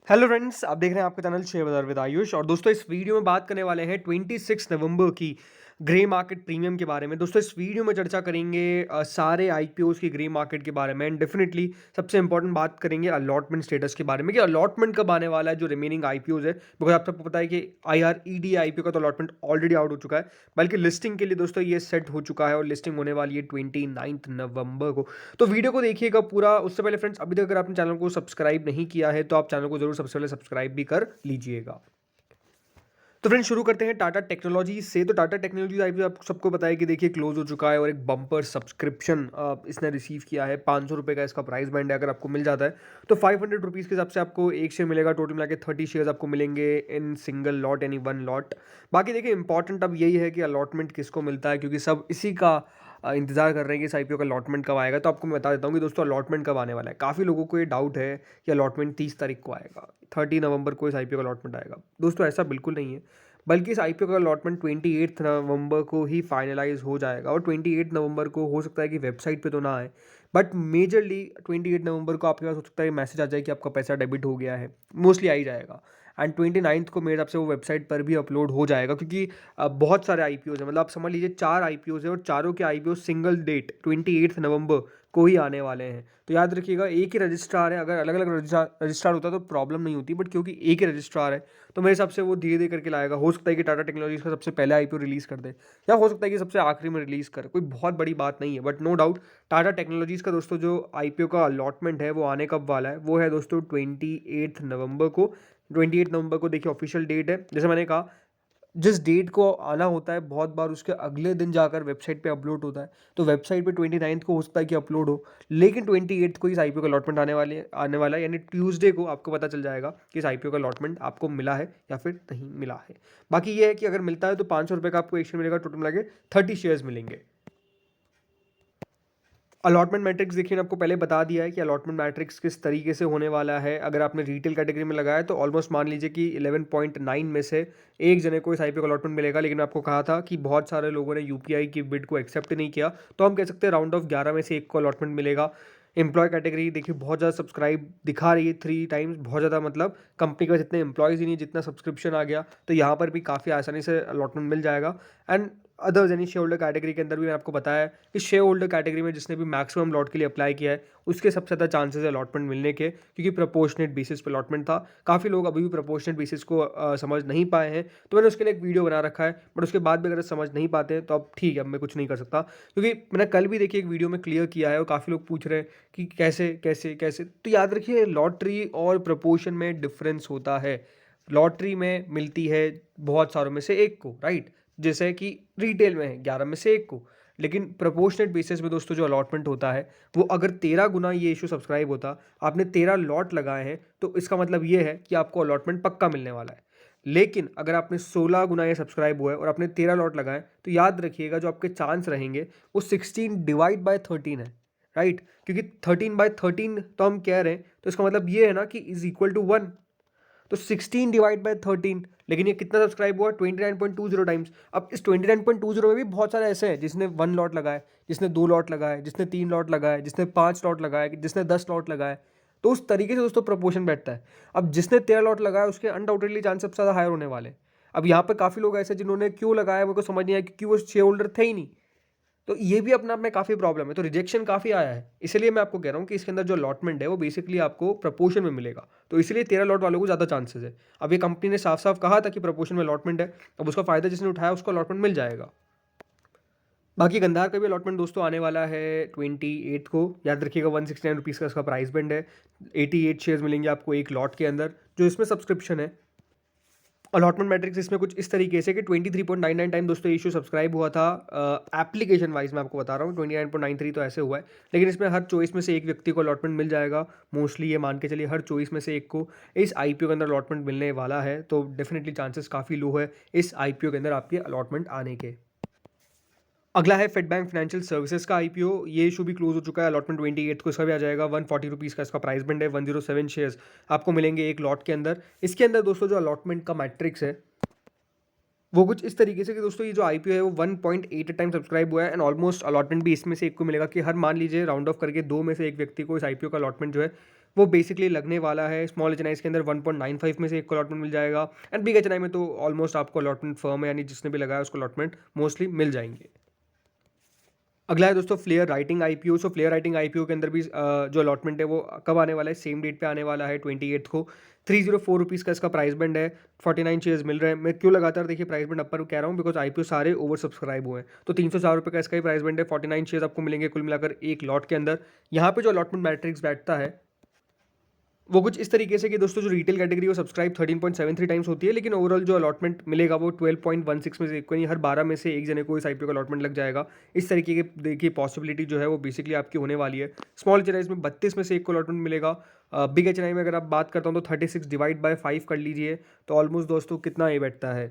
Hello friends, आप देख रहे हैं आपका चैनल शेयर बाजार विद आयुष। और दोस्तों इस वीडियो में बात करने वाले हैं 26 नवंबर की ग्रे मार्केट प्रीमियम के बारे में। दोस्तों इस वीडियो में चर्चा करेंगे सारे आईपीओस की ग्रे मार्केट के बारे में। एंड डेफिनेटली सबसे इंपॉर्टेंट बात करेंगे अलॉटमेंट स्टेटस के बारे में कि अलॉटमेंट कब आने वाला है जो रिमेनिंग आईपीओस है। बिकॉज आप सबको पता है कि IRED आईपीओ का तो अलॉटमेंट ऑलरेडी आउट हो चुका है, बल्कि लिस्टिंग के लिए दोस्तों ये सेट हो चुका है और लिस्टिंग होने वाली है 29 नवंबर को। तो वीडियो को देखिएगा पूरा। उससे पहले फ्रेंड्स, अभी तक अगर आपने चैनल को सब्सक्राइब नहीं किया है तो आप चैनल को जरूर सबसे पहले सब्सक्राइब भी कर लीजिएगा। तो फ्रेंड्स शुरू करते हैं टाटा टेक्नोलॉजी से। तो टाटा टेक्नोलॉजी आईपीओ आप सबको पता है कि देखिए क्लोज हो चुका है और एक बम्पर सब्सक्रिप्शन इसने रिसीव किया है। 500 रुपये का इसका प्राइस बैंड है। अगर आपको मिल जाता है तो 500 रुपीज़ के हिसाब से आपको एक शेयर मिलेगा। टोटल मिला के 30 शेयर्स आपको मिलेंगे इन सिंगल लॉट, यानी वन लॉट। बाकी देखिए इंपॉर्टेंट अब यही है कि अलॉटमेंट किसको मिलता है, क्योंकि सब इसी का इंतजार कर रहे हैं कि इस आईपीओ का अलॉटमेंट कब आएगा। तो आपको मैं बता देता हूँ कि दोस्तों अलॉटमेंट कब आने वाला है। काफ़ी लोगों को ये डाउट है कि अलॉटमेंट 30 तारीख को आएगा, 30 नवंबर को इस आईपीओ का अलॉटमेंट आएगा। दोस्तों ऐसा बिल्कुल नहीं है, बल्कि इस आईपीओ का अलॉटमेंट 28 नवंबर को ही फाइनलाइज हो जाएगा। और 28 नवंबर को हो सकता है कि वेबसाइट पे तो ना आए, बट मेजरली 28 नवंबर को आपके पास हो सकता है मैसेज आ जाए कि आपका पैसा डेबिट हो गया है। मोस्टली आ ही जाएगा। एंड 29 को मेरे हिसाब से वो वेबसाइट पर भी अपलोड हो जाएगा, क्योंकि बहुत सारे आईपीओज हैं। मतलब आप समझ लीजिए 4 आईपीओज हैं और चारों के आईपीओ सिंगल डेट 28 नवंबर को ही आने वाले हैं। तो याद रखिएगा एक ही रजिस्ट्रार है। अगर अलग अलग रजिस्ट्रार होता तो प्रॉब्लम नहीं होती, बट क्योंकि एक ही रजिस्ट्रार है तो मेरे हिसाब से वो धीरे धीरे करके लाएगा। हो सकता है कि टाटा टेक्नोलॉजीज का सबसे पहले आईपीओ रिलीज कर दे, या हो सकता है कि सबसे आखिरी में रिलीज करे। कोई बहुत बड़ी बात नहीं है, but no doubt Tata technologies का दोस्तों जो आईपीओ का अलॉटमेंट है वो आने कब वाला है, वो है दोस्तों 28 नवंबर को। 28 नवंबर को देखिए ऑफिशियल डेट है। जैसे मैंने कहा, जिस डेट को आना होता है बहुत बार उसके अगले दिन जाकर वेबसाइट पे अपलोड होता है। तो वेबसाइट पे 29 को हो सकता है कि अपलोड हो, लेकिन 28 को इस आईपीओ का अलॉटमेंट आने वाला है। यानी ट्यूसडे को आपको पता चल जाएगा कि इस आईपीओ का अलॉटमेंट आपको मिला है या फिर नहीं मिला है। बाकी ये है कि अगर मिलता है तो 500 रुपये का आपको एक शेयर मिलेगा। टोटल मिला के 30 शेयर्स मिलेंगे। अलॉटमेंट मैट्रिक्स देखिए, आपको पहले बता दिया है कि अलॉटमेंट मैट्रिक्स किस तरीके से होने वाला है। अगर आपने रिटेल कैटेगरी में लगाया तो ऑलमोस्ट मान लीजिए कि 11.9 में से एक जने को इस आईपीओ का अलॉटमेंट मिलेगा। लेकिन मैं आपको कहा था कि बहुत सारे लोगों ने यूपीआई की बिड को एक्सेप्ट नहीं किया, तो हम कह सकते हैं राउंड ऑफ 11 में से एक को अलॉटमेंट मिलेगा। एम्प्लॉय कैटेगरी देखिए बहुत ज़्यादा सब्सक्राइब दिखा रही है, 3 टाइम्स। बहुत ज़्यादा मतलब कंपनी के पास इतने एम्प्लॉयज़ ही नहीं जितना सब्सक्रिप्शन आ गया, तो यहाँ पर भी काफ़ी आसानी से अलॉटमेंट मिल जाएगा। एंड अदर्स यानी शेयर होल्डर कैटेगरी के अंदर भी मैंने आपको बताया कि शेयर होल्डर कैटेगरी में जिसने भी मैक्सिमम लॉट के लिए अप्लाई किया है उसके सबसे ज़्यादा चांसेस है अलॉटमेंट मिलने के, क्योंकि प्रोपोर्शनेट बेसिस पे अलॉटमेंट था। काफ़ी लोग अभी भी प्रोपोर्शनेट बेसिस को समझ नहीं पाए हैं, तो मैंने उसके लिए एक वीडियो बना रखा है। बट उसके बाद भी अगर समझ नहीं पाते हैं तो अब ठीक है, अब मैं कुछ नहीं कर सकता, क्योंकि मैंने कल भी देखिए एक वीडियो में क्लियर किया है और काफ़ी लोग पूछ रहे हैं कि कैसे कैसे कैसे। तो याद रखिए लॉटरी और प्रोपोर्शन में डिफरेंस होता है। लॉटरी में मिलती है बहुत सारों में से एक को, राइट, जैसे कि रिटेल में है 11 में से एक को। लेकिन प्रोपोर्शनेट बेसिस में दोस्तों जो अलॉटमेंट होता है वो अगर 13 गुना ये इशू सब्सक्राइब होता, आपने 13 लॉट लगाए हैं, तो इसका मतलब ये है कि आपको अलॉटमेंट पक्का मिलने वाला है। लेकिन अगर आपने 16 गुना ये सब्सक्राइब हुआ है और आपने 13 लॉट लगाए, तो याद रखिएगा जो आपके चांस रहेंगे वो 16 डिवाइड बाय 13 है, राइट। क्योंकि 13/13 तो हम कह रहे हैं, तो इसका मतलब ये है ना कि इज इक्वल टू 1। तो 16 डिवाइड बाय 13, लेकिन ये कितना सब्सक्राइब हुआ 29.20 टाइम्स। अब इस 29.20 में भी बहुत सारे ऐसे हैं जिसने 1 लॉट लगाए, जिसने 2 लॉट लगाए, जिसने 3 लॉट लगाए, जिसने 5 लॉट लगाए, जिसने 10 लॉट लगाए। तो उस तरीके से दोस्तों प्रपोर्शन बैठता है। अब जिसने 13 लॉट लगाया उसके अनडाउटेडली चांस सबसे ज़्यादा हायर होने वाले हैं। अब यहाँ पर काफ़ी लोग ऐसे जिन्होंने क्यों लगाया मेरे को समझ नहीं आया, क्योंकि वो शेयर होल्डर थे ही नहीं। तो ये भी अपने आप में काफ़ी प्रॉब्लम है। तो रिजेक्शन काफ़ी आया है, इसलिए मैं आपको कह रहा हूँ कि इसके अंदर जो अलॉटमेंट है वो बेसिकली आपको प्रपोर्शन में मिलेगा। तो इसलिए 13 लॉट वालों को ज़्यादा चांसेस है। अब ये कंपनी ने साफ साफ कहा था कि प्रपोर्शन में अलॉटमेंट है, अब उसका फ़ायदा जिसने उठाया उसको अलॉटमेंट मिल जाएगा। बाकी गंधार का भी अलॉटमेंट दोस्तों आने वाला है 28 को। याद रखिएगा 169 रुपीज़ का इसका प्राइस बैंड है। 88 शेयर्स मिलेंगे आपको एक लॉट के अंदर। जो इसमें सब्सक्रिप्शन है, अलॉटमेंट मैट्रिक्स इसमें कुछ इस तरीके से कि 23.99 टाइम दोस्तों इशू सब्सक्राइब हुआ था। एप्लीकेशन वाइज मैं आपको बता रहा हूँ 29.93 तो ऐसे हुआ है, लेकिन इसमें हर चॉइस में से एक व्यक्ति को अलॉटमेंट मिल जाएगा। मोस्टली ये मान के चलिए हर चॉइस में से एक को इस आईपीओ के अंदर अलॉटमेंट मिलने वाला है। तो डेफिनेटली चांसेस काफ़ी लो है इस आईपीओ के अंदर आपके अलॉटमेंट आने के। अगला है फेड बैंक फाइनेंशियल सर्विसेज का आईपीओ। ये इशू भी क्लोज हो चुका है। अलॉटमेंट 28 को इसका भी आ जाएगा। 140 रुपीज़ का इसका प्राइस बैंड है। 107 शेयर्स आपको मिलेंगे एक लॉट के अंदर। इसके अंदर दोस्तों जो अलॉटमेंट का मैट्रिक्स है वो कुछ इस तरीके से कि दोस्तों ये जो आईपीओ है वो 1.8 टाइम सब्सक्राइब हुआ है एंड ऑलमोस्ट अलॉटमेंट भी इसमें से एक को मिलेगा कि हर मान लीजिए राउंड ऑफ करके 2 में से एक व्यक्ति को इस आईपीओ का अलॉटमेंट जो है वो बेसिकली लगने वाला है। स्मॉल एचएनआईज़ के अंदर 1.95 में से एक को अलॉटमेंट मिल जाएगा एंड बिग एचएनआई में तो ऑलमोस्ट आपको अलॉटमेंट फर्म है यानी जिसने भी लगाया उसको अलॉटमेंट मोस्टली मिल जाएंगे। अगला है दोस्तों फ्लेयर राइटिंग आईपीओ। सो फ्लेयर राइटिंग आईपीओ के अंदर भी जो अलॉटमेंट है वो कब आने वाला है, सेम डेट पे आने वाला है 28 को। 304 रुपीज़ का इसका प्राइस बैंड है, 49 शेयर्स मिल रहे हैं। मैं क्यों लगातार देखिए प्राइस बैंड अपर कह रहा हूँ, बिकॉज आईपीओ सारे ओवर सब्सक्राइब हुए हैं। तो 304 रुपये का इसका ही प्राइस बैंड है, 49 शेयर्स आपको मिलेंगे कुल मिलाकर एक लॉट के अंदर। यहाँ पे जो अलॉटमेंट मैट्रिक्स बैठता है वो कुछ इस तरीके से कि दोस्तों जो रिटेल कैटेगरी वो सब्सक्राइब 13.73 टाइम्स होती है, लेकिन ओवरऑल जो अलॉटमेंट मिलेगा वो 12.16 में से एक को नहीं, हर 12 में से एक जने को इस आईपीओ का अलॉटमेंट लग जाएगा। इस तरीके की देखिए पॉसिबिलिटी जो है वो बेसिकली आपकी होने वाली है। स्मॉल एच में 32 में से एक को अलॉटमेंट मिलेगा। बिग एच में अगर आप बात करता हूँ तो 36 डिवाइड बाय 5 कर लीजिए, तो ऑलमोस्ट दोस्तों कितना ये बैठता है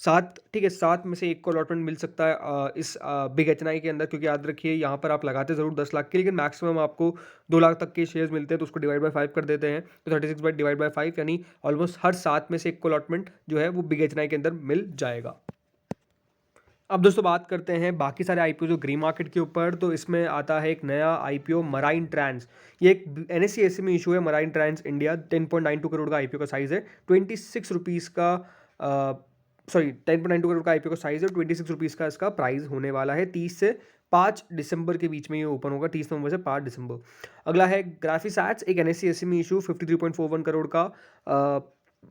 7, ठीक है, 7 में से एक को अलॉटमेंट मिल सकता है इस बिग एचएनआई के अंदर, क्योंकि याद रखिए यहाँ पर आप लगाते ज़रूर 10 लाख के, लेकिन मैक्सिमम आपको 2 लाख तक के शेयर्स मिलते हैं, तो उसको डिवाइड बाय 5 कर देते हैं, तो 36 बाई डिवाइड बाय 5 यानी ऑलमोस्ट हर 7 में से एक को अलॉटमेंट जो है वो बिग एचएनआई के अंदर मिल जाएगा। अब दोस्तों बात करते हैं बाकी सारे आईपीओ जो ग्रे मार्केट के ऊपर, तो इसमें आता है एक नया आईपीओ मराइन ट्रांस। ये एक एनएससी एससी में इशू है, मराइन ट्रांस इंडिया। 10.92 करोड़ का आईपीओ का साइज़ है, 26 रुपीज़ का सॉरी 10.92 करोड़ का आईपीओ का साइज़ है, 26 रुपीज़ का इसका प्राइस होने वाला है। 30 से 5 दिसंबर के बीच में ये ओपन होगा, 30 नवंबर से 5 दिसंबर। अगला है ग्राफिसैट्स, एक एनएससी एससी में इशू 53.41 करोड़ का,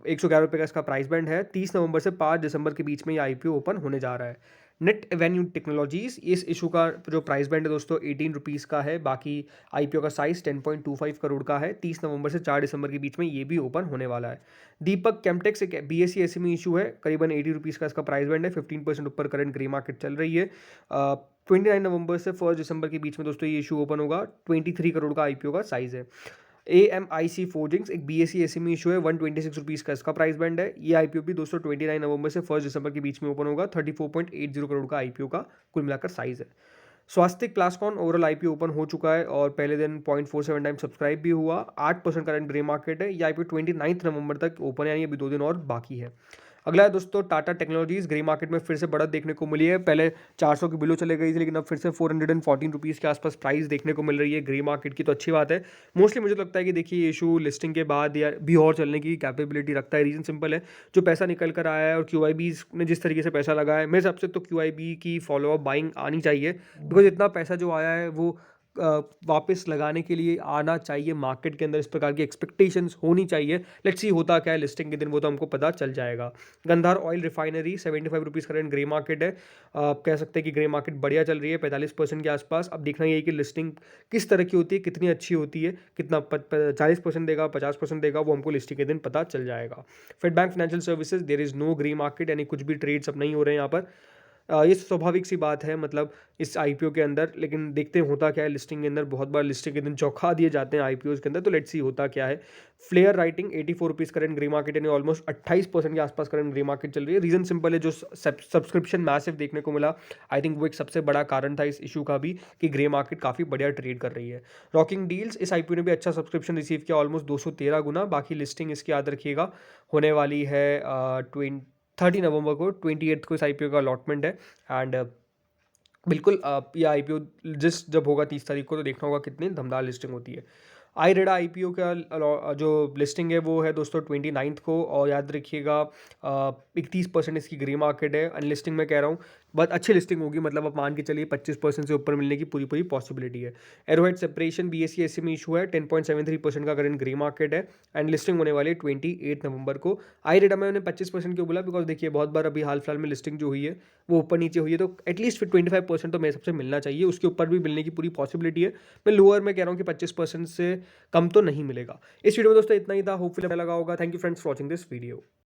111 रुपये का इसका प्राइस बैंड है। 30 नवंबर से 5 दिसंबर के बीच में ये आईपीओ ओपन होने जा रहा है। नेट एवेन्यू टेक्नोलॉजीज, इस इशू का जो प्राइस बैंड है दोस्तों 18 रुपीज़ का है। बाकी आईपीओ का साइज 10.25 करोड़ का है। 30 नवंबर से 4 दिसंबर के बीच में ये भी ओपन होने वाला है। दीपक केमटेक्स, एक बीएससी एससी में इशू है, करीबन 80 रुपीज़ का इसका प्राइस बैंड है। 15% ऊपर करंट ग्रे मार्केट चल रही है। 29 नवंबर से 1 दिसंबर के बीच में दोस्तों ये इशू ओपन होगा। 23 करोड़ का आईपीओ का साइज़ है। AMIC फोर्जिंग्स, एक बीएससी एससी में इशू है, 126 रुपीज़ का इसका प्राइस बैंड है। ये आईपीओ भी दोस्तों 29 नवंबर से 1 दिसंबर के बीच में ओपन होगा। 34.80 करोड़ का आईपीओ का कुल मिलाकर साइज़ है। स्वास्तिक प्लास्कॉन, ओवरऑल आईपीओ ओपन हो चुका है और पहले दिन 0.47 टाइम सब्सक्राइब भी हुआ। 8% करंट ग्रे मार्केट है। ये आईपीओ 29 नवंबर तक ओपन है, यानी अभी 2 दिन और बाकी है। अगला है दोस्तों टाटा टेक्नोलॉजीज, ग्रे मार्केट में फिर से बढ़त देखने को मिली है। पहले 400 की बिलो चले गई थी, लेकिन अब फिर से 414 रुपीज़ के आसपास प्राइस देखने को मिल रही है ग्रे मार्केट की, तो अच्छी बात है। मोस्टली मुझे लगता है कि देखिए इशू लिस्टिंग के बाद या भी और चलने की कैपेबिलिटी रखता है। रीज़न सिंपल है, जो पैसा निकल कर आया है और क्यूआईबीज ने जिस तरीके से पैसा लगाया है, मेरे हिसाब से तो क्यूआईबी की फॉलोअप बाइंग आनी चाहिए, बिकॉज इतना पैसा जो आया है वो वापस लगाने के लिए आना चाहिए मार्केट के अंदर। इस प्रकार की एक्सपेक्टेशंस होनी चाहिए। लेट्स सी होता क्या है लिस्टिंग के दिन, वो तो हमको पता चल जाएगा। Gandhar oil refinery 75 rupees current grey market है। आप कह सकते हैं कि ग्रे मार्केट बढ़िया चल रही है 45% के आसपास। अब देखना ये है कि लिस्टिंग किस तरह की होती है, कितनी अच्छी होती है, कितना 40% देगा, 50% देगा, वो हमको लिस्टिंग के दिन पता चल जाएगा। Fed bank financial services, there is no grey market, यानी कुछ भी ट्रेड्स अब नहीं हो रहे हैं यहाँ पर। ये स्वाभाविक सी बात है मतलब इस आईपीओ के अंदर, लेकिन देखते हैं होता क्या है लिस्टिंग के अंदर। बहुत बार लिस्टिंग के दिन चौंका दिए जाते हैं आईपीओ के अंदर, तो लेट्स सी होता क्या है। Flair writing 84 rupees current grey market, यानी ऑलमोस्ट 28% के आसपास करंट ग्रे मार्केट चल रही है। रीज़न सिंपल है, जो सब्सक्रिप्शन मैसिव देखने को मिला, आई थिंक वो एक सबसे बड़ा कारण था इस इशू का भी, कि ग्रे मार्केट काफ़ी बढ़िया ट्रेड कर रही है। रॉकिंग डील्स, इस आईपीओ ने भी अच्छा सब्सक्रिप्शन रिसीव किया, ऑलमोस्ट 213 गुना। बाकी लिस्टिंग इसकी याद रखिएगा होने वाली है 30 नवंबर को, 28 को इस आईपीओ का अलॉटमेंट है। एंड बिल्कुल ये आईपीओ जिस जब होगा 30 तारीख को, तो देखना होगा कितनी धमदार लिस्टिंग होती है। आईरेडा आईपीओ का जो लिस्टिंग है वो है दोस्तों 29 को, और याद रखिएगा 31% इसकी ग्रे मार्केट है। अनलिस्टिंग में कह रहा हूँ, बहुत अच्छी लिस्टिंग होगी, मतलब आप मान के चलिए 25% से ऊपर मिलने की पूरी पॉसिबिलिटी है। एरोहेड सेपरेशन बीएससी एससी में इशू है, 10.73% का करंट ग्रे मार्केट है एंड लिस्टिंग होने वाली है 28 नवंबर को। आईरेडा में उन्हें 25% क्यों बोला, बिकॉज देखिए बहुत बार अभी हाल फिलहाल में लिस्टिंग जो हुई है वो ऊपर नीचे हुई है, तो एटलीस्ट फिर 25% तो मेरे सबसे मिलना चाहिए, उसके ऊपर भी मिलने की पूरी पॉसिबिलिटी है। मैं लोअर में कह रहा हूँ कि 25% से कम तो नहीं मिलेगा। इस वीडियो में दोस्तों इतना ही था, होपफुली अच्छा लगा होगा। Thank you friends for watching this video.